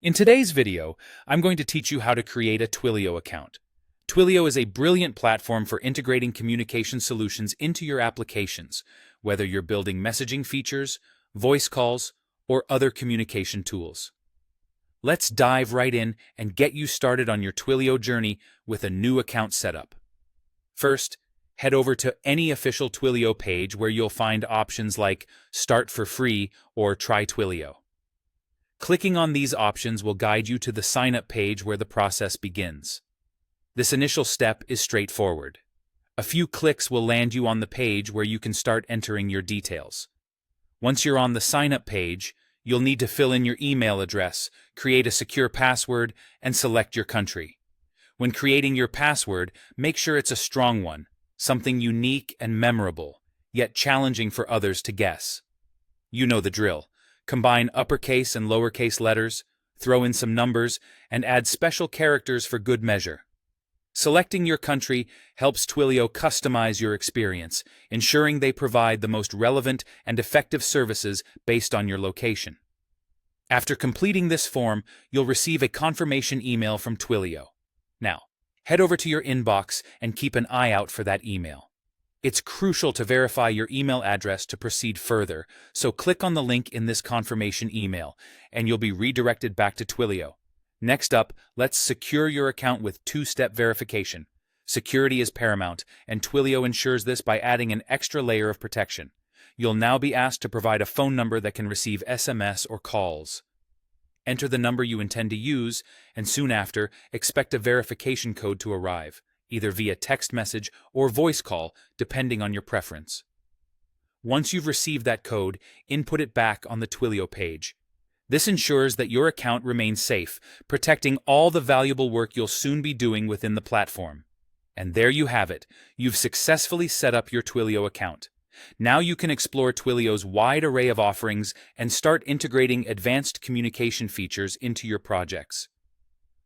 In today's video, I'm going to teach you how to create a Twilio account. Twilio is a brilliant platform for integrating communication solutions into your applications, whether you're building messaging features, voice calls, or other communication tools. Let's dive right in and get you started on your Twilio journey with a new account setup. First, head over to any official Twilio page where you'll find options like Start for Free or Try Twilio. Clicking on these options will guide you to the sign-up page where the process begins. This initial step is straightforward. A few clicks will land you on the page where you can start entering your details. Once you're on the sign-up page, you'll need to fill in your email address, create a secure password, and select your country. When creating your password, make sure it's a strong one, something unique and memorable, yet challenging for others to guess. You know the drill. Combine uppercase and lowercase letters, throw in some numbers, and add special characters for good measure. Selecting your country helps Twilio customize your experience, ensuring they provide the most relevant and effective services based on your location. After completing this form, you'll receive a confirmation email from Twilio. Now, head over to your inbox and keep an eye out for that email. It's crucial to verify your email address to proceed further, so click on the link in this confirmation email, and you'll be redirected back to Twilio. Next up, let's secure your account with two-step verification. Security is paramount, and Twilio ensures this by adding an extra layer of protection. You'll now be asked to provide a phone number that can receive SMS or calls. Enter the number you intend to use, and soon after, expect a verification code to arrive, either via text message or voice call, depending on your preference. Once you've received that code, input it back on the Twilio page. This ensures that your account remains safe, protecting all the valuable work you'll soon be doing within the platform. And there you have it. You've successfully set up your Twilio account. Now you can explore Twilio's wide array of offerings and start integrating advanced communication features into your projects.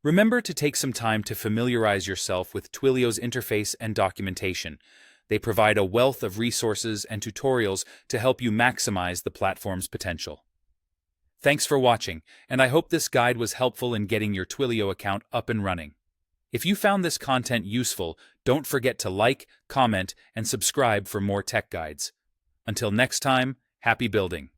Remember to take some time to familiarize yourself with Twilio's interface and documentation. They provide a wealth of resources and tutorials to help you maximize the platform's potential. Thanks for watching, and I hope this guide was helpful in getting your Twilio account up and running. If you found this content useful, don't forget to like, comment, and subscribe for more tech guides. Until next time, happy building!